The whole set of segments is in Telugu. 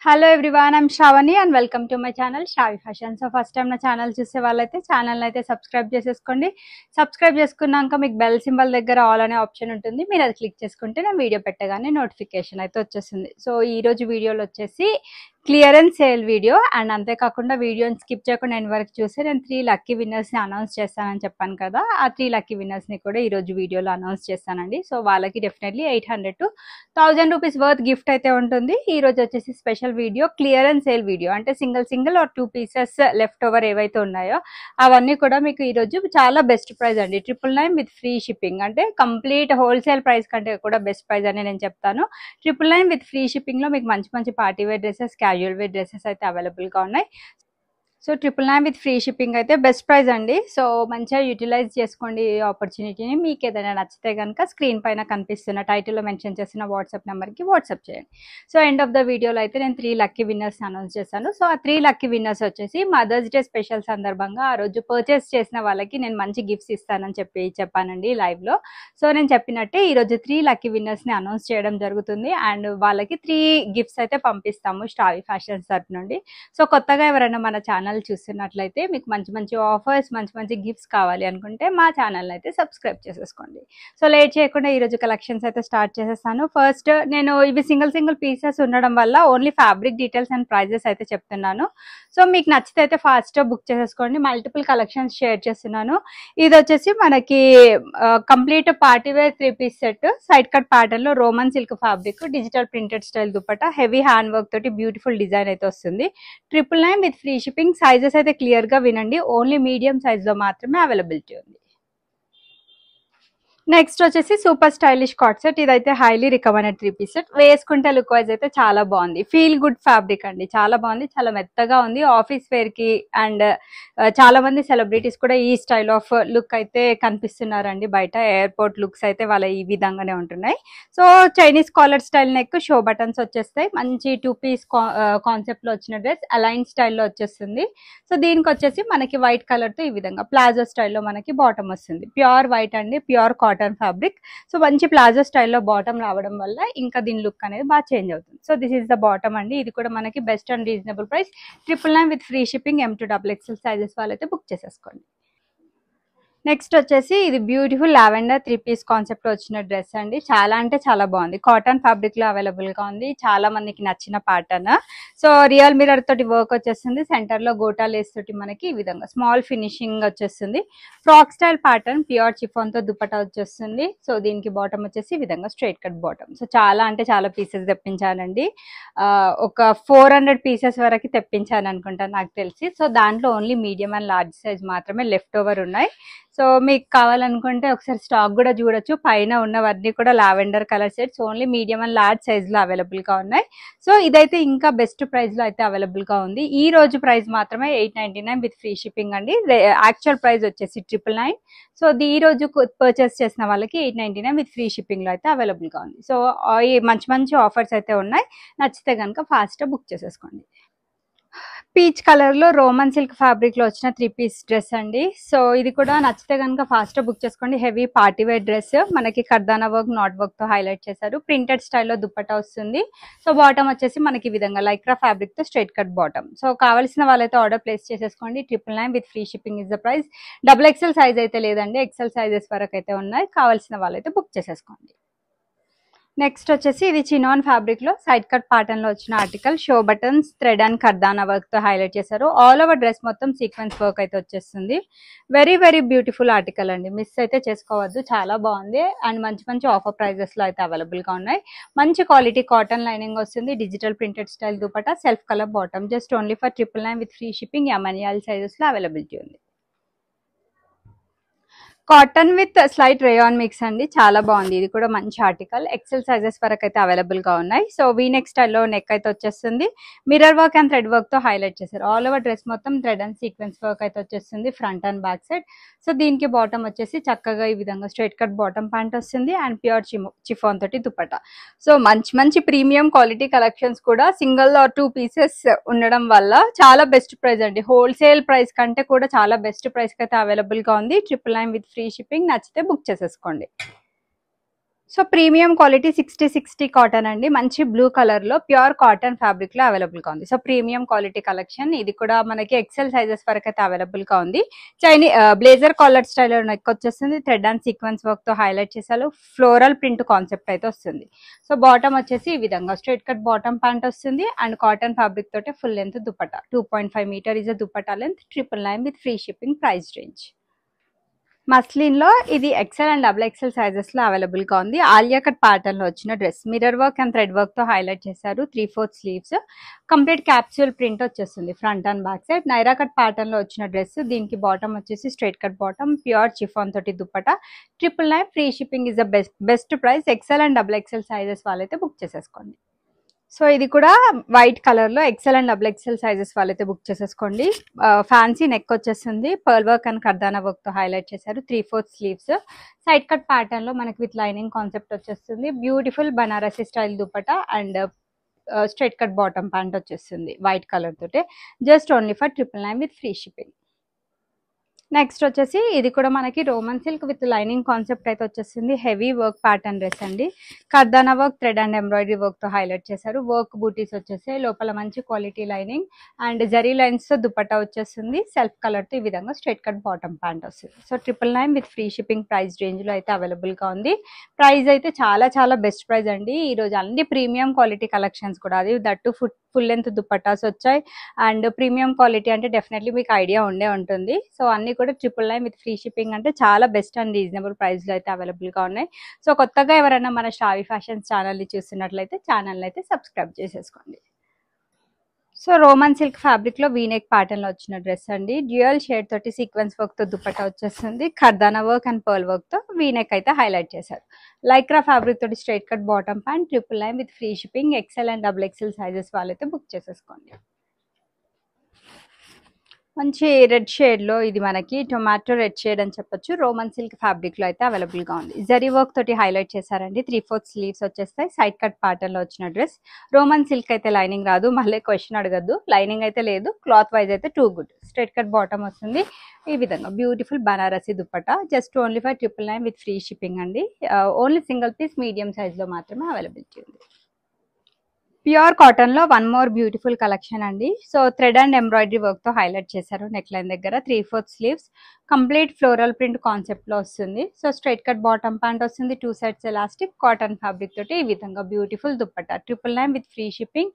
Hello everyone, I'm Shravani and welcome to my channel Shravi fashion. So first time నా ఛానల్ చూసే వాళ్ళైతే ఛానల్ అయితే సబ్స్క్రైబ్ చేసేసుకోండి. సబ్స్క్రైబ్ చేసుకున్నాక మీకు బెల్ సింబల్ దగ్గర ఆల్ అనే ఆప్షన్ ఉంటుంది. మీరు అది క్లిక్ చేసుకుంటే నేను వీడియో పెట్టగానే నోటిఫికేషన్ అయితే వచ్చేస్తుంది. సో ఈ రోజు వీడియోలో వచ్చేసి క్లియరెన్స్ సేల్ వీడియో అండ్ అంతేకాకుండా వీడియోని స్కిప్ చేయకుండా ఎండ్ వరకు చూస్తే నేను 3 లక్కీ విన్నర్స్ని అనౌన్స్ చేస్తానని చెప్పాను కదా. ఆ 3 లక్కీ విన్నర్స్ని కూడా ఈరోజు వీడియోలో అనౌన్స్ చేస్తానండి. సో వాళ్ళకి definitely 800 to 1000 rupees worth gift అయితే ఉంటుంది. ఈ రోజు వచ్చేసి special video clearance sale video, అంటే single or 2 pieces left over ఏవైతే ఉన్నాయో అవన్నీ కూడా మీకు ఈరోజు చాలా బెస్ట్ ప్రైస్ అండి. 999 విత్ ఫ్రీ షిప్పింగ్, అంటే కంప్లీట్ హోల్సేల్ ప్రైస్ కంటే కూడా బెస్ట్ ప్రైస్ అని నేను చెప్తాను. 999 విత్ ఫ్రీ షిప్పింగ్లో మీకు మంచి మంచి party wear dresses, casual wear dresses అయితే అవైలబుల్గా ఉన్నాయి. సో 999 విత్ ఫ్రీ షిప్పింగ్ అయితే బెస్ట్ ప్రైస్ అండి. సో మంచిగా యూటిలైజ్ చేసుకోండి ఈ ఆపర్చునిటీని. మీకు ఏదైనా నచ్చితే కనుక స్క్రీన్ పైన కనిపిస్తున్న టైటిల్లో మెన్షన్ చేసిన వాట్సాప్ నెంబర్కి వాట్సాప్ చేయండి. సో ఎండ్ ఆఫ్ ద వీడియోలో అయితే నేను 3 లక్కీ విన్నర్స్ అనౌన్స్ చేశాను. సో ఆ 3 లక్కీ విన్నర్స్ వచ్చేసి మదర్స్ డే స్పెషల్ సందర్భంగా ఆ రోజు పర్చేస్ చేసిన వాళ్ళకి నేను మంచి గిఫ్ట్స్ ఇస్తానని చెప్పానండి లైవ్లో. సో నేను చెప్పినట్టే ఈరోజు 3 లక్కీ విన్నర్స్ని అనౌన్స్ చేయడం జరుగుతుంది అండ్ వాళ్ళకి 3 గిఫ్ట్స్ అయితే పంపిస్తాము శ్రావి ఫ్యాషన్స్ తరఫు నుండి. సో కొత్తగా ఎవరైనా మన ఛానల్ చూస్తున్నట్లయితే మీకు మంచి మంచి ఆఫర్స్, మంచి మంచి గిఫ్ట్స్ కావాలి అనుకుంటే మా ఛానల్ అయితే సబ్స్క్రైబ్ చేసేసుకోండి. సో లేట్ చేయకుండా ఈరోజు కలెక్షన్స్ అయితే స్టార్ట్ చేసేస్తాను. ఫస్ట్ నేను ఇవి సింగిల్ పీసెస్ ఉండడం వల్ల only fabric details and prices అయితే చెప్తున్నాను. సో మీకు నచ్చితే అయితే ఫాస్ట్ బుక్ చేసేసుకోండి. మల్టిపుల్ కలెక్షన్స్ షేర్ చేస్తున్నాను. ఇది వచ్చేసి మనకి complete party wear 3 piece set, side cut pattern లో Roman silk fabric, digital printed style dupatta, heavy hand work తోటి బ్యూటిఫుల్ డిజైన్ అయితే వస్తుంది. 999 విత్ ఫ్రీ షిప్పింగ్. సైజెస్ అయితే క్లియర్ గా వినండి, ఓన్లీ మీడియం సైజ్ లో మాత్రమే అవైలబిలిటీ ఉంది. నెక్స్ట్ వచ్చేసి సూపర్ స్టైలిష్ కాట్ సెట్. ఇదైతే హైలీ రికమెండెడ్ 3 పీస్ సెట్. వేసుకుంటే లుక్ వైజ్ అయితే చాలా బాగుంది. ఫీల్ గుడ్ ఫ్యాబ్రిక్ అండి, చాలా బాగుంది, చాలా మెత్తగా ఉంది. ఆఫీస్ వేర్ కి అండ్ చాలా మంది సెలబ్రిటీస్ కూడా ఈ స్టైల్ ఆఫ్ లుక్ అయితే కనిపిస్తున్నారండి బయట. ఎయిర్పోర్ట్ లుక్స్ అయితే వాళ్ళ ఈ విధంగానే ఉంటున్నాయి. So Chinese collar style neck, show buttons వచ్చేస్తాయి. మంచి 2 పీస్ కాన్సెప్ట్ లో వచ్చిన డ్రెస్ అలైన్ స్టైల్లో వచ్చేస్తుంది. సో దీనికి వచ్చేసి మనకి వైట్ కలర్ తో ఈ విధంగా ప్లాజో స్టైల్లో మనకి బాటమ్ వస్తుంది. ప్యూర్ వైట్ అండి, ప్యూర్ కాటన్ ఫ్యాబ్రిక్. సో మంచి ప్లాజో స్టైల్లో బాటమ్ రావడం వల్ల ఇంకా దీని లుక్ అనేది బాగా చేంజ్ అవుతుంది. So this is the bottom అండి. ఇది కూడా మనకి best and reasonable price. 999 with free shipping. M to XXL sizes వాళ్ళైతే బుక్ చేసేసుకోండి. నెక్స్ట్ వచ్చేసి ఇది బ్యూటిఫుల్ లావెండర్ 3 పీస్ కాన్సెప్ట్ వచ్చిన డ్రెస్ అండి. చాలా అంటే చాలా బాగుంది. కాటన్ ఫ్యాబ్రిక్ లో అవైలబుల్ గా ఉంది. చాలా మందికి నచ్చిన ప్యాటర్న్. సో రియల్ మిర్రర్ తోటి వర్క్ వచ్చేస్తుంది. సెంటర్ లో గోటా లేస్ తోటి మనకి ఈ విధంగా స్మాల్ ఫినిషింగ్ వచ్చేస్తుంది. Frock style pattern, pure chiffon తో దుపట్టా వచ్చేస్తుంది. సో దీనికి బాటమ్ వచ్చేసి ఈ విధంగా స్ట్రైట్ కట్ బాటమ్. సో చాలా అంటే చాలా పీసెస్ తెప్పించానండి. ఒక 400 పీసెస్ వరకు తెప్పించాను అనుకుంటాను నాకు తెలిసి. సో దాంట్లో only medium and large size మాత్రమే లెఫ్ట్ ఓవర్ ఉన్నాయి. సో మీకు కావాలనుకుంటే ఒకసారి స్టాక్ కూడా చూడొచ్చు. పైన ఉన్నవన్నీ కూడా lavender colour sets, only medium and large size లో అవైలబుల్ గా ఉన్నాయి. సో ఇదైతే ఇంకా బెస్ట్ ప్రైస్ లో అయితే అవైలబుల్ గా ఉంది. ఈ రోజు ప్రైస్ మాత్రమే 899 విత్ ఫ్రీ షిప్పింగ్ అండి. యాక్చువల్ ప్రైస్ వచ్చేసి 999. సో ఈ రోజు పర్చేస్ చేసిన వాళ్ళకి 899 విత్ ఫ్రీ షిప్పింగ్ లో అయితే అవైలబుల్ గా ఉంది. సో ఈ మంచి మంచి ఆఫర్స్ అయితే ఉన్నాయి. నచ్చితే కనుక ఫాస్ట్ బుక్ చేసేసుకోండి. పీచ్ కలర్ లో రోమన్ సిల్క్ ఫ్యాబ్రిక్ లో వచ్చిన 3 పీస్ డ్రెస్ అండి. సో ఇది కూడా నచ్చితే కనుక ఫాస్ట్ బుక్ చేసుకోండి. హెవీ పార్టీ వేర్ డ్రెస్, మనకి కర్దానా వర్క్, నాట్ వర్క్ తో హైలైట్ చేశారు. ప్రింటెడ్ స్టైల్లో దుపట్టా వస్తుంది. సో బాటమ్ వచ్చేసి మనకి ఈ విధంగా లైక్రా ఫ్యాబ్రిక్ తో స్ట్రైట్ కట్ బాటమ్. సో కావాల్సిన వాళ్ళైతే ఆర్డర్ ప్లేస్ చేసేసుకోండి. 999 with free shipping is the price. XXL size అయితే లేదండి, ఎక్సెల్ సైజెస్ వరకు అయితే ఉన్నాయి. కావాల్సిన వాళ్ళైతే బుక్ చేసేసుకోండి. నెక్స్ట్ వచ్చేసి ఇది చినాన్ ఫ్యాబ్రిక్ లో సైడ్ కట్ ప్యాటర్న్ లో వచ్చిన article. Show buttons, thread and kardana work తో హైలైట్ చేశారు. ఆల్ ఓవర్ డ్రెస్ మొత్తం సీక్వెన్స్ వర్క్ అయితే వచ్చేస్తుంది. వెరీ బ్యూటిఫుల్ ఆర్టికల్ అండి, మిస్ అయితే చేసుకోవద్దు. చాలా బాగుంది అండ్ మంచి మంచి ఆఫర్ ప్రైజెస్ లో అయితే అవైలబుల్ గా ఉన్నాయి. మంచి క్వాలిటీ కాటన్ లైనింగ్ వస్తుంది. Digital printed style dupatta, self colour bottom. Just only for 999 with free shipping. ML sizes లో అవైలబిలిటీ ఉంది. Cotton with slight rayon mix అండి, చాలా బాగుంది. ఇది కూడా మంచి ఆర్టికల్. ఎక్సెల్ సైజెస్ వరకు అయితే అవైలబుల్ గా ఉన్నాయి. సో వీనెక్ స్టైల్లో నెక్ అయితే వచ్చేస్తుంది. Mirror work and thread work తో హైలైట్ చేశారు. ఆల్ ఓవర్ డ్రెస్ మొత్తం థ్రెడ్ అండ్ సీక్వెన్స్ వర్క్ అయితే వచ్చేస్తుంది front and back side. So దీనికి బాటమ్ వచ్చేసి చక్కగా ఈ విధంగా స్ట్రైట్ కట్ బాటమ్ ప్యాంట్ వస్తుంది అండ్ ప్యూర్ చిఫాన్ తోటి దుపట్టా. సో మంచి ప్రీమియం క్వాలిటీ కలెక్షన్స్ కూడా సింగిల్ ఆర్ 2 పీసెస్ ఉండడం వల్ల చాలా బెస్ట్ ప్రైస్ అండి. హోల్సేల్ ప్రైస్ కంటే కూడా చాలా బెస్ట్ ప్రైస్ కి అయితే అవైలబుల్ గా ఉంది. 999 విత్ ఫ్రీ షిప్పింగ్. నచ్చితే బుక్ చేసేసుకోండి. సో ప్రీమియం క్వాలిటీ 60 కాటన్ అండి, మంచి బ్లూ కలర్ లో ప్యూర్ కాటన్ ఫ్యాబ్రిక్ లో అవైలబుల్ గా ఉంది. సో ప్రీమియం క్వాలిటీ కలెక్షన్ ఇది కూడా మనకి ఎక్సెల్ సైజెస్ వరకు అయితే అవైలబుల్ గా ఉంది. బ్లేజర్ కాలర్ స్టైల్ నెక్ వచ్చేస్తుంది, థ్రెడ్ అండ్ సీక్వెన్స్ వర్క్ తో హైలైట్ చేశారు, ఫ్లోరల్ ప్రింట్ కాన్సెప్ట్ అయితే వస్తుంది. సో బాటమ్ వచ్చేసి ఈ విధంగా స్ట్రైట్ కట్ బాటమ్ ప్యాంట్ వస్తుంది అండ్ కాటన్ ఫ్యాబ్రిక్ తోటే full length dupatta 2.5 metre is dupatta length, 999 with free shipping price range. Muslin లో ఇది XL and double XL sizes లో అవైలబుల్ గా ఉంది. ఆలియా కట్ ప్యాటర్న్ లో వచ్చిన dress, mirror work and thread work తో హైలైట్ చేశారు, 3/4 స్లీవ్స్, కంప్లీట్ క్యాప్సూల్ ప్రింట్ వచ్చేస్తుంది front and back side. Naira cut pattern లో వచ్చిన డ్రెస్, దీనికి బాటమ్ వచ్చేసి straight cut bottom, pure chiffon తోటి dupatta, 999 free shipping is the best price. XL and double XL sizes వాళ్ళైతే బుక్ చేసేసుకోండి. సో ఇది కూడా వైట్ కలర్ లో XL and double XL sizes వాళ్ళైతే బుక్ చేసేసుకోండి. ఫ్యాన్సీ నెక్ వచ్చేస్తుంది, pearl work and kardana work తో హైలైట్ చేశారు, 3/4 స్లీవ్స్, సైడ్ కట్ ప్యాటర్న్ లో మనకి విత్ లైనింగ్ కాన్సెప్ట్ వచ్చేస్తుంది, beautiful Banarasi style dupatta and straight cut bottom pant వచ్చేస్తుంది వైట్ కలర్ తోటే, just only for 999 with free shipping. Next వచ్చేసి ఇది కూడా మనకి Roman silk with lining concept అయితే వచ్చేసింది, హెవీ వర్క్ ప్యాటర్న్ డ్రెస్ అండి, kardana work thread and embroidery work తో హైలైట్ చేశారు, వర్క్ బూటీస్ వచ్చేసి లోపల మంచి quality lining and zari lines తో దుపట్టా వచ్చేస్తుంది, సెల్ఫ్ కలర్ తో ఈ విధంగా స్ట్రైట్ కట్ బాటమ్ ప్యాంట్ వస్తుంది. So 999 with free shipping price range లో అయితే అవైలబుల్ గా ఉంది. ప్రైస్ అయితే చాలా చాలా బెస్ట్ ప్రైస్ అండి. ఈ రోజు అన్ని ప్రీమియం క్వాలిటీ కలెక్షన్స్ కూడా, అది దట్టు ఫుల్ లెంత్ దుపట్టాస్ వచ్చాయి అండ్ ప్రీమియం క్వాలిటీ అంటే డెఫినెట్లీ మీకు ఐడియా ఉండే ఉంటుంది. సో అన్ని కూడా 999 విత్ ఫ్రీ షిప్పింగ్ అంటే చాలా బెస్ట్ అండ్ రీజనబుల్ ప్రైస్ లో అయితే అవైలబుల్ గా ఉన్నాయి. సో కొత్తగా ఎవరైనా మన శ్రావి ఫ్యాషన్స్ ఛానల్ ని చూస్తున్నట్లయితే ఛానల్ అయితే సబ్స్క్రైబ్ చేసేసుకోండి. సో రోమన్ సిల్క్ ఫ్యాబ్రిక్ లో వీనెక్ ప్యాటర్న్ లో వచ్చిన డ్రెస్ అండి, డ్యూయల్ షేడ్ తోటి సీక్వెన్స్ వర్క్ తో దుపట్టా వచ్చేస్తుంది, kardana work and pearl work తో వీనెక్ అయితే హైలైట్ చేశారు, లైక్రా ఫ్యాబ్రిక్ తోటి straight cut bottom pant, 999 with free shipping. XL and double XL sizes వాళ్ళైతే బుక్ చేసేసుకోండి. మంచి రెడ్ షేడ్ లో ఇది మనకి టొమాటో రెడ్ షేడ్ అని చెప్పొచ్చు, రోమన్ సిల్క్ ఫ్యాబ్రిక్ లో అయితే అవైలబుల్ గా ఉంది, జరీ వర్క్ తోటి హైలైట్ చేశారండి, 3/4 స్లీవ్స్ వచ్చేస్తాయి, సైడ్ కట్ ప్యాటర్న్ లో వచ్చిన డ్రెస్. రోమన్ సిల్క్ అయితే లైనింగ్ రాదు, మళ్ళీ క్వశ్చన్ అడగద్దు, లైనింగ్ అయితే లేదు, క్లాత్ వైజ్ అయితే too good. Straight cut bottom వస్తుంది, ఈ విధంగా beautiful Banarasi dupatta, just only for 999 with free shipping అండి. Only single piece medium size లో మాత్రమే అవైలబిలిటీ ఉంది. ప్యూర్ కాటన్ లో వన్ మోర్ బ్యూటిఫుల్ కలెక్షన్ అండి. So thread and embroidery work తో హైలైట్ చేశారు, నెక్ లైన్ దగ్గర 3/4 sleeves, complete floral print concept లో వస్తుంది. So straight cut bottom pant వస్తుంది, 2 సైడ్స్ ఎలాస్టిక్, కాటన్ ఫ్యాబ్రిక్ తోటి ఈ విధంగా beautiful dupatta, 999 with free shipping.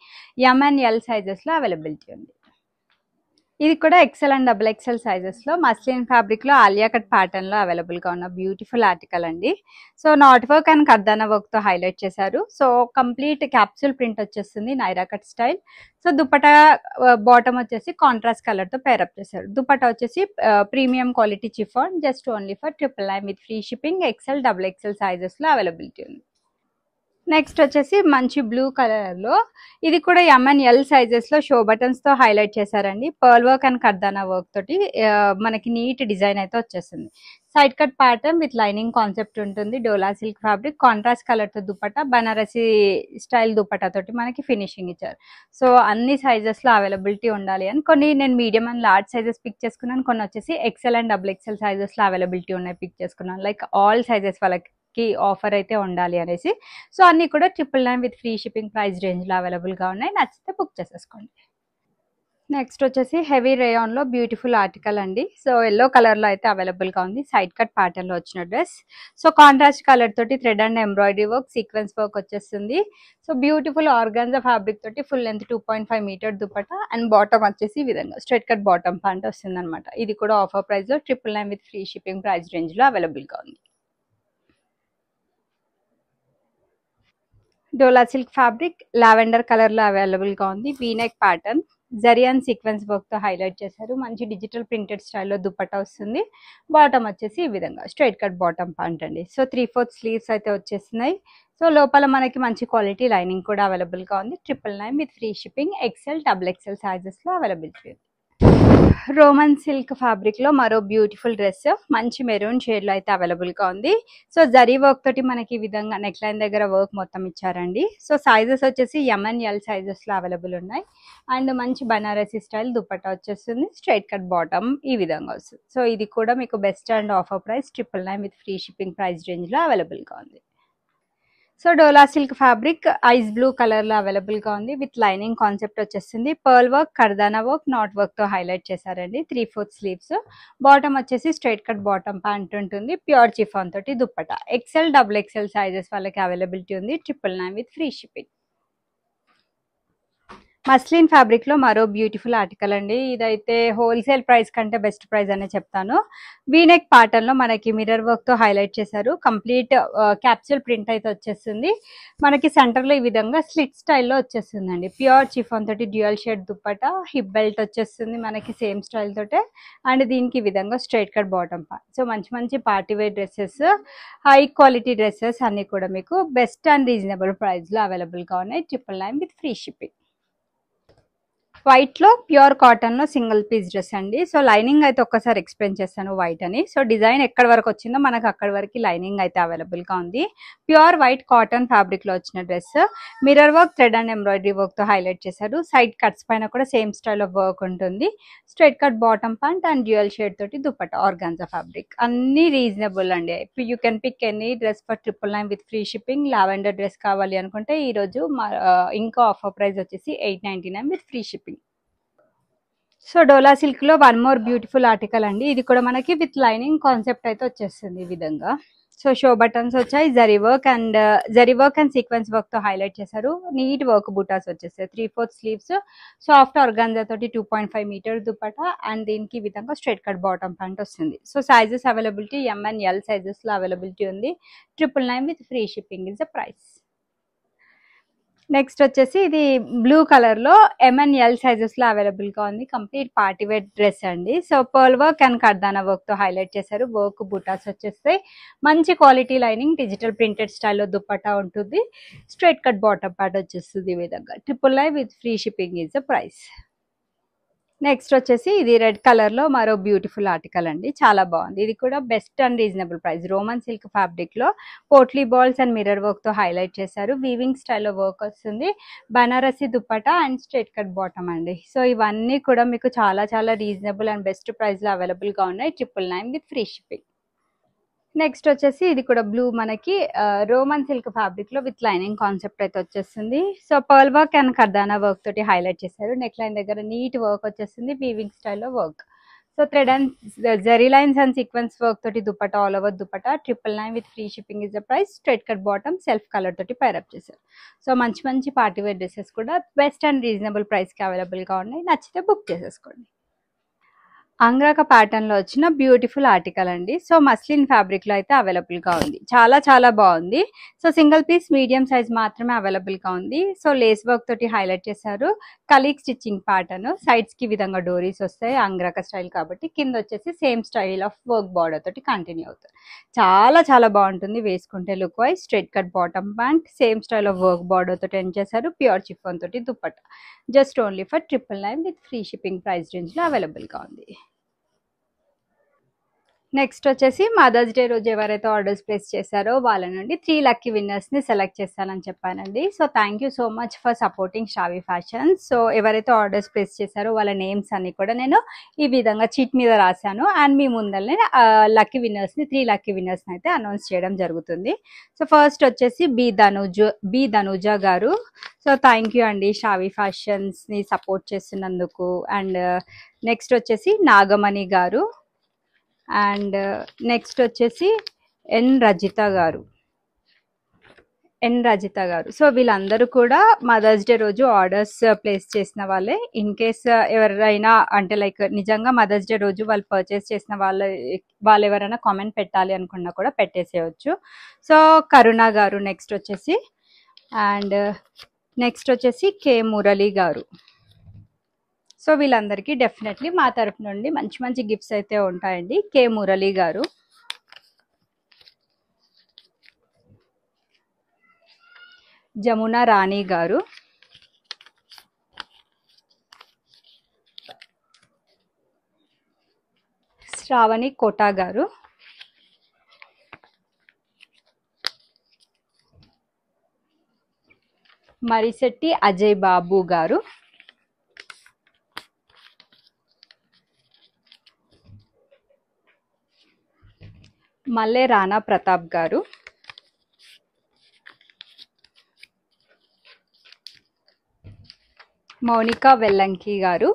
M and L sizes లో అవైలబిలిటీ ఉంది. ఇది కూడా XL and double XL sizes లో మస్లిన్ ఫ్యాబ్రిక్ లో ఆలియా కట్ ప్యాటర్న్ లో అవైలబుల్ గా ఉన్న బ్యూటిఫుల్ ఆర్టికల్ అండి. So knot work and kardana work తో హైలైట్ చేశారు, సో కంప్లీట్ క్యాప్సూల్ ప్రింట్ వచ్చేస్తుంది Naira cut style. So dupatta bottom వచ్చేసి కాంట్రాస్ట్ కలర్ తో పేరప్ చేశారు, దుపట్టా వచ్చేసి premium quality chiffon, just only for 999 with free shipping. XL double XL sizes లో అవైలబిలిటీ ఉంది. నెక్స్ట్ వచ్చేసి మంచి బ్లూ కలర్ లో ఇది కూడా ఎం అండ్ ఎల్ సైజెస్ లో షో బటన్స్ తో హైలైట్ చేశారండి, pearl work and kardana work తోటి మనకి నీట్ డిజైన్ అయితే వచ్చేస్తుంది, side cut pattern with lining concept ఉంటుంది, dola silk fabric, contrast colour తో దుపట్టా, బనారసి స్టైల్ దుపట్టా తోటి మనకి ఫినిషింగ్ ఇచ్చారు. సో అన్ని సైజెస్ లో అవైలబిలిటీ ఉండాలి అని కొన్ని నేను medium and large sizes pick చేసుకున్నాను, కొన్ని వచ్చేసి XL and double XL sizes లో అవైలబిలిటీ ఉన్నాయి పిక్ చేసుకున్నాను, లైక్ ఆల్ సైజెస్ వాళ్ళకి ఆఫర్ అయితే ఉండాలి అనేసి. సో అన్ని కూడా 999 with free shipping price range లో అవైలబుల్ గా ఉన్నాయి, నచ్చితే బుక్ చేసేసుకోండి. నెక్స్ట్ వచ్చేసి హెవీ రేయాన్ లో బ్యూటిఫుల్ ఆర్టికల్ అండి, సో ఎల్లో కలర్ లో అయితే అవైలబుల్ గా ఉంది, సైడ్ కట్ ప్యాటర్న్ లో వచ్చిన డ్రెస్. సో కాంట్రాస్ట్ కలర్ తోటి thread and embroidery work, sequence work వచ్చేస్తుంది. సో బ్యూటిఫుల్ ఆర్గాన్జా ఫ్యాబ్రిక్ తోటి full length 2.5 metre dupatta and bottom వచ్చేసి ఈ విధంగా స్ట్రైట్ కట్ బాటమ్ ప్యాంట్ వస్తుంది అనమాట. ఇది కూడా ఆఫర్ ప్రైస్ లో 999 with free shipping price range లో అవైలబుల్ గా ఉంది. డోలా సిల్క్ ఫ్యాబ్రిక్ లావెండర్ కలర్ లో అవైలబుల్ గా ఉంది, V-neck pattern, zari and sequence work తో హైలైట్ చేశారు, మంచి డిజిటల్ ప్రింటెడ్ స్టైల్లో దుపట్టా వస్తుంది, బాటమ్ వచ్చేసి ఈ విధంగా స్ట్రైట్ కట్ బాటమ్ ప్యాంట్ అండి. సో 3/4 స్లీవ్స్ అయితే వచ్చేస్తున్నాయి. సో లోపల మనకి మంచి క్వాలిటీ లైనింగ్ కూడా అవైలబుల్ గా ఉంది, 999 with free shipping. XL double XL sizes లో అవైలబిలిటీ ఉంది. రోమన్ సిల్క్ ఫ్యాబ్రిక్ లో మరో బ్యూటిఫుల్ డ్రెస్, మంచి మెరూన్ షేడ్ లో అయితే అవైలబుల్ గా ఉంది. సో జరీ వర్క్ తోటి మనకి ఈ విధంగా నెక్ లైన్ దగ్గర వర్క్ మొత్తం ఇచ్చారండి. సో సైజెస్ వచ్చేసి ఎం అండ్ ఎల్ సైజెస్ లో అవైలబుల్ ఉన్నాయి అండ్ మంచి బనారసి స్టైల్ దుపట్టా వచ్చేస్తుంది, స్ట్రైట్ కట్ బాటమ్ ఈ విధంగా వస్తుంది. సో ఇది కూడా మీకు best and offer price 999 with free shipping price range లో అవైలబుల్ గా ఉంది. So dola silk fabric ice blue colour లో అవైలబుల్ గా ఉంది విత్ లైనింగ్ కాన్సెప్ట్ వచ్చేసింది. Pearl work, kardana work, knot work తో హైలైట్ చేశారండి. 3/4 స్లీవ్స్. బాటమ్ వచ్చేసి స్ట్రైట్ కట్ బాటమ్ ప్యాంట్ ఉంటుంది. ప్యూర్ చిఫాన్ తోటి dupatta. XL, double XL sizes వాళ్ళకి అవైలబిలిటీ ఉంది. 999 with free shipping. Muslin fabric లో మరో బ్యూటిఫుల్ ఆర్టికల్ అండి. ఇదైతే హోల్సేల్ ప్రైస్ కంటే బెస్ట్ ప్రైస్ అనే చెప్తాను. వీనెక్ ప్యాటర్న్ లో మనకి మిర్రర్ వర్క్ తో హైలైట్ చేశారు. కంప్లీట్ క్యాప్సూల్ ప్రింట్ అయితే వచ్చేస్తుంది. మనకి సెంటర్ లో ఈ విధంగా స్లిట్ స్టైల్లో వచ్చేస్తుందండి. ప్యూర్ చిఫాన్ తోటి dual shade dupatta, hip belt వచ్చేస్తుంది మనకి సేమ్ స్టైల్ తోటే. అండ్ దీనికి ఈ విధంగా straight cut bottom pant. So మంచి మంచి party wear dresses, high quality dresses అన్ని కూడా మీకు బెస్ట్ అండ్ రీజనబుల్ ప్రైస్ లో అవైలబుల్ గా ఉన్నాయి. 999 విత్ ఫ్రీ షిప్పింగ్. వైట్ లో ప్యూర్ కాటన్ లో సింగిల్ పీస్ డ్రెస్ అండి. సో లైనింగ్ అయితే ఒక్కసారి ఎక్స్ప్లెయిన్ చేస్తాను వైట్ అని. సో డిజైన్ ఎక్కడ వరకు వచ్చిందో మనకు అక్కడ వరకు లైనింగ్ అయితే అవైలబుల్ గా ఉంది. ప్యూర్ వైట్ కాటన్ ఫ్యాబ్రిక్ లో వచ్చిన dress. Mirror work, thread and embroidery work తో హైలైట్ చేశారు. సైడ్ కట్స్ పైన కూడా సేమ్ స్టైల్ ఆఫ్ వర్క్ ఉంటుంది. Straight cut bottom pant and dual shade తోటి దుపట్టా, ఆర్గాన్జా ఫ్యాబ్రిక్. అన్ని రీజనబుల్ అండి. You can pick any dress for 999 with free shipping. Lavender dress కావాలి అనుకుంటే ఈ రోజు ఇంకా ఆఫర్ ప్రైస్ వచ్చేసి 899 with free shipping. So dola silk లో వన్ మోర్ బ్యూటిఫుల్ ఆర్టికల్ అండి. ఇది కూడా మనకి విత్ లైనింగ్ కాన్సెప్ట్ అయితే వచ్చేస్తుంది ఈ విధంగా. సో షో బటన్స్ వచ్చాయి. Zari work and sequence work తో హైలైట్ చేశారు. నీట్ వర్క్ బుటాస్ వచ్చేసాయి. 3/4 స్లీవ్స్, సాఫ్ట్ ఆర్గాన్జా తోటి 2.5 మీటర్ దుపట్టా అండ్ దీనికి ఈ విధంగా స్ట్రైట్ కట్ బాటమ్ ప్యాంట్ వస్తుంది. So sizes availability M and L sizes లో అవైలబిలిటీ ఉంది. 999 with free shipping is the price. Next వచ్చేసి ఇది బ్లూ కలర్ లో M and L సైజెస్ లో అవైలబుల్ గా ఉంది. కంప్లీట్ పార్టీ వేర్ డ్రెస్ అండి. So pearl work and kardana work తో హైలైట్ చేశారు. వర్క్ బుటాస్ వచ్చేస్తాయి. మంచి క్వాలిటీ లైనింగ్, డిజిటల్ ప్రింటెడ్ స్టైల్లో దుపట్టా ఉంటుంది. స్ట్రైట్ కట్ బాటమ్ ప్యాంట్ వచ్చేస్తుంది ఈ విధంగా. 999 with free shipping is the price. Next వచ్చేసి ఇది రెడ్ కలర్ లో మరో బ్యూటిఫుల్ ఆర్టికల్ అండి. చాలా బాగుంది. ఇది కూడా best and reasonable price. Roman silk fabric లో potli balls and mirror work తో హైలైట్ చేశారు. వీవింగ్ స్టైల్లో వర్క్ వస్తుంది. Banarasi dupatta and straight cut bottom అండి. సో ఇవన్నీ కూడా మీకు చాలా చాలా రీజనబుల్ అండ్ బెస్ట్ ప్రైస్ లో అవైలబుల్ గా ఉన్నాయి. 999 విత్ ఫ్రీ షిప్పింగ్. నెక్స్ట్ వచ్చేసి ఇది కూడా బ్లూ మనకి రోమన్ సిల్క్ ఫ్యాబ్రిక్ లో విత్ లైనింగ్ కాన్సెప్ట్ అయితే వచ్చేస్తుంది. So pearl work and kardana work తోటి హైలైట్ చేశారు. నెక్ లైన్ దగ్గర నీట్ వర్క్ వచ్చేస్తుంది. వీవింగ్ స్టైల్లో work. So thread and zari lines and sequence work తోటి dupatta, all over dupatta. 999 with free shipping is the price. Straight cut bottom self colour తోటి పైరప్ చేశారు. సో మంచి మంచి పార్టీ వేర్ డ్రెస్సెస్ కూడా బెస్ట్ అండ్ రీజనబుల్ ప్రైస్ కి అవైలబుల్ గా ఉన్నాయి. నచ్చితే బుక్ చేసేసుకోండి. అంగ్రాక ప్యాటర్న్ లో వచ్చిన బ్యూటిఫుల్ ఆర్టికల్ అండి. సో మస్లిన్ ఫ్యాబ్రిక్ లో అయితే అవైలబుల్ గా ఉంది. చాలా చాలా బాగుంది. So single piece medium size మాత్రమే అవైలబుల్ గా ఉంది. సో లేస్ వర్క్ తోటి హైలైట్ చేశారు. కలీక్ స్టిచ్చింగ్ ప్యాటర్న్. సైడ్స్ కి విధంగా డోరీస్ వస్తాయి. అంగ్రాక స్టైల్ కాబట్టి కింద వచ్చేసి same style of work border తోటి కంటిన్యూ అవుతుంది. చాలా చాలా బాగుంటుంది వేసుకుంటే look wise. Straight cut bottom pant, same style of work border తోటి ఎండ్ చేశారు. ప్యూర్ చిఫాన్ తోటి dupatta. Just only for 999 with free shipping price range లో అవైలబుల్ గా ఉంది. నెక్స్ట్ వచ్చేసి మదర్స్ డే రోజు ఎవరైతే ఆర్డర్స్ ప్లేస్ చేశారో వాళ్ళ నుండి 3 లక్కీ విన్నర్స్ ని సెలెక్ట్ చేస్తానని చెప్పానండి. So thank you so much for supporting Shavi fashions. So ఎవరైతే ఆర్డర్స్ ప్లేస్ చేశారో వాళ్ళ నేమ్స్ అన్ని కూడా నేను ఈ విధంగా చీట్ మీద రాశాను. అండ్ మీ ముందరనే లక్కీ విన్నర్స్ ని 3 లక్కీ విన్నర్స్ ని అయితే అనౌన్స్ చేయడం జరుగుతుంది. సో ఫస్ట్ వచ్చేసి బి ధనుజ గారు. సో థ్యాంక్ యూ అండి షావి ఫ్యాషన్స్ ని సపోర్ట్ చేస్తున్నందుకు. అండ్ నెక్స్ట్ వచ్చేసి నాగమణి గారు. అండ్ నెక్స్ట్ వచ్చేసి ఎన్ రజిత గారు. సో వీళ్ళందరూ కూడా మదర్స్ డే రోజు ఆర్డర్స్ ప్లేస్ చేసిన వాళ్ళే. ఇన్ కేస్ ఎవరైనా అంటే లైక్ నిజంగా మదర్స్ డే రోజు వాళ్ళు పర్చేస్ చేసిన వాళ్ళు ఎవరైనా కామెంట్ పెట్టాలి అనుకున్నా కూడా పెట్టేసేయచ్చు. సో కరుణ గారు నెక్స్ట్ వచ్చేసి. అండ్ నెక్స్ట్ వచ్చేసి కే మురళి గారు. సో వీళ్ళందరికీ డెఫినెట్లీ మా తరఫు నుండి మంచి మంచి గిఫ్ట్స్ అయితే ఉంటాయండి. కే మురళి గారు. జమున రాణి గారు. శ్రావణి కోటా గారు. మరిశెట్టి అజయ్ బాబు గారు. మల్లె రాణా ప్రతాప్ గారు. మౌనిక వెల్లంకి గారు.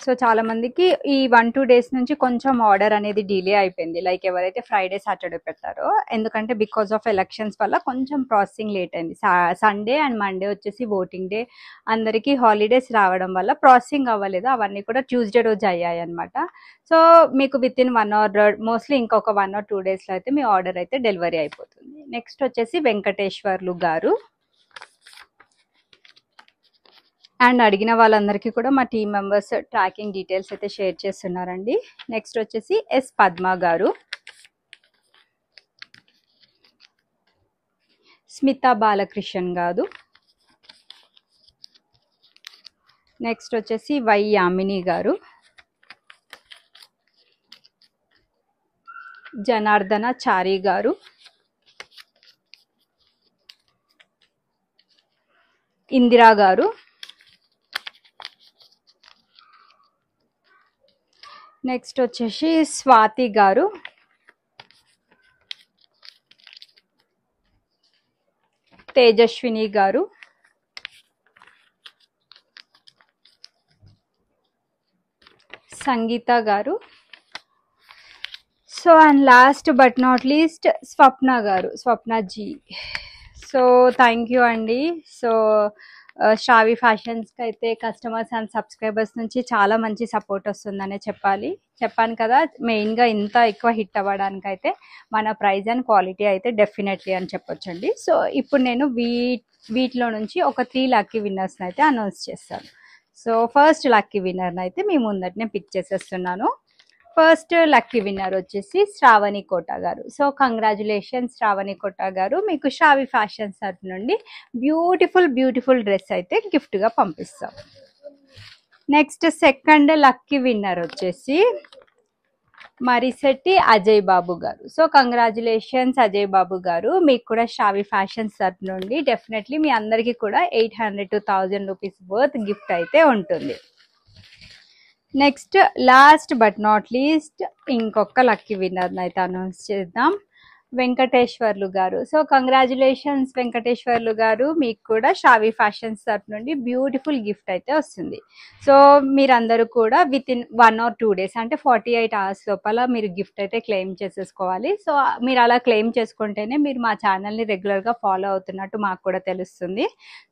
సో చాలా మందికి ఈ 1-2 డేస్ నుంచి కొంచెం ఆర్డర్ అనేది డిలే అయిపోయింది. లైక్ ఎవరైతే ఫ్రైడే సాటర్డే పెట్టారో, ఎందుకంటే బికాస్ ఆఫ్ ఎలక్షన్స్ వల్ల కొంచెం ప్రాసెసింగ్ లేట్ అయింది. సండే అండ్ మండే వచ్చేసి ఓటింగ్ డే, అందరికీ హాలిడేస్ రావడం వల్ల ప్రాసెసింగ్ అవ్వలేదు. అవన్నీ కూడా ట్యూస్డే రోజు అయ్యాయి అనమాట. సో మీకు విత్ ఇన్ 1 అవర్, మోస్ట్లీ ఇంకొక 1 or 2 డేస్లో అయితే మీ ఆర్డర్ అయితే డెలివరీ అయిపోతుంది. నెక్స్ట్ వచ్చేసి వెంకటేశ్వర్లు గారు. అండ్ అడిగిన వాళ్ళందరికీ కూడా మా టీమ్ మెంబర్స్ ట్రాకింగ్ డీటెయిల్స్ అయితే షేర్ చేస్తున్నారండి. నెక్స్ట్ వచ్చేసి ఎస్ పద్మ గారు, స్మితా బాలకృష్ణన్ గారు. నెక్స్ట్ వచ్చేసి వై యామిని గారు, జనార్దన చారి గారు, ఇందిరా గారు. నెక్స్ట్ వచ్చేసి స్వాతి గారు, Tejaswini garu, Sangeetha garu. So and last but not least Swapna garu, Swapna ji. So thank you అండి. సో శ్రావి ఫ్యాషన్స్కి అయితే కస్టమర్స్ అండ్ సబ్స్క్రైబర్స్ నుంచి చాలా మంచి సపోర్ట్ వస్తుందనే చెప్పాను కదా. మెయిన్గా ఇంత ఎక్కువ హిట్ అవ్వడానికి అయితే మన ప్రైస్ అండ్ క్వాలిటీ అయితే డెఫినెట్లీ అని చెప్పొచ్చండి. సో ఇప్పుడు నేను వీటిలో నుంచి ఒక 3 లక్కీ విన్నర్స్ని అయితే అనౌన్స్ చేస్తాను. సో ఫస్ట్ లక్కీ విన్నర్ని అయితే మీ ముందటనే పిక్ చేసేస్తున్నాను. ఫస్ట్ లక్కీ విన్నర్ వచ్చేసి శ్రావణి కోట గారు. సో కంగ్రాచులేషన్స్ శ్రావణి కోట గారు, మీకు శ్రావి ఫ్యాషన్స్ తరఫు నుండి బ్యూటిఫుల్ డ్రెస్ అయితే గిఫ్ట్గా పంపిస్తాం. నెక్స్ట్ సెకండ్ లక్కీ విన్నర్ వచ్చేసి మరిశెట్టి అజయ్ బాబు గారు. సో కంగ్రాచులేషన్స్ అజయ్ బాబు గారు, మీకు కూడా శ్రావి ఫ్యాషన్స్ తరఫు నుండి డెఫినెట్లీ మీ అందరికీ కూడా 800 to 1000 రూపీస్ వర్త్ గిఫ్ట్ అయితే ఉంటుంది. Next last but not least ఇంకొక లక్కీ విన్నర్ని అయితే అనౌన్స్ చేద్దాం. వెంకటేశ్వర్లు గారు. సో కంగ్రాచులేషన్స్ వెంకటేశ్వర్లు గారు, మీకు కూడా శ్రావి ఫ్యాషన్స్ తరఫు నుండి బ్యూటిఫుల్ గిఫ్ట్ అయితే వస్తుంది. సో మీరందరూ కూడా విత్ ఇన్ 1 or 2 డేస్ అంటే 48 hours లోపల మీరు గిఫ్ట్ అయితే క్లెయిమ్ చేసేసుకోవాలి. సో మీరు అలా క్లెయిమ్ చేసుకుంటేనే మీరు మా ఛానల్ని రెగ్యులర్గా ఫాలో అవుతున్నట్టు మాకు కూడా తెలుస్తుంది.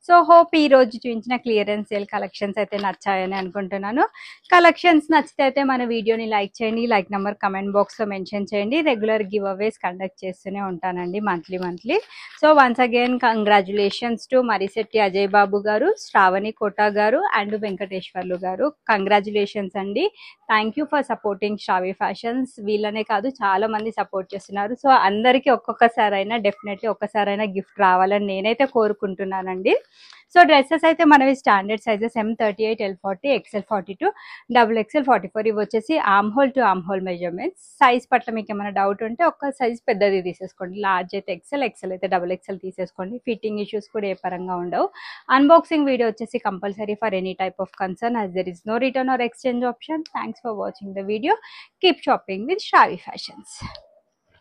సో హోప్ ఈ రోజు చూపించిన క్లియరెన్స్ సేల్ కలెక్షన్స్ అయితే నచ్చాయని అనుకుంటున్నాను. కలెక్షన్స్ నచ్చితే అయితే మన వీడియోని లైక్ చేయండి, లైక్ నెంబర్ కమెంట్ బాక్స్లో మెన్షన్ చేయండి. రెగ్యులర్ గివ్ అవేస్ కండక్ట్ చేస్తూనే ఉంటానండి monthly. So once again congratulations to Marisetti Ajay Babu garu, Sravani Kota garu and Venkateswarlu garu. Congratulations అండి. Thank you for supporting Sravi fashions. వీళ్ళనే కాదు చాలా మంది సపోర్ట్ చేస్తున్నారు. సో అందరికీ డెఫినెట్లీ ఒక్కసారైనా గిఫ్ట్ రావాలని నేనైతే కోరుకుంటున్నానండి. సో డ్రెస్సెస్ అయితే మనవి standard sizes M38, L40, XL42, XXL 44 ఇవి వచ్చేసి arm whole to arm whole measurements. Size పట్ల మీకు ఏమైనా డౌట్ ఉంటే ఒక సైజ్ పెద్దది తీసేసుకోండి. లార్జ్ అయితే XL అయితే XXL తీసేసుకోండి. ఫిట్టింగ్ ఇష్యూస్ కూడా ఏ పరంగా ఉండవు. అన్బాక్సింగ్ వీడియో వచ్చేసి compulsory for any type of concern as there is no return or exchange option. Thanks for watching the video. Keep shopping with ಶ್ರಾವಿ Fashions.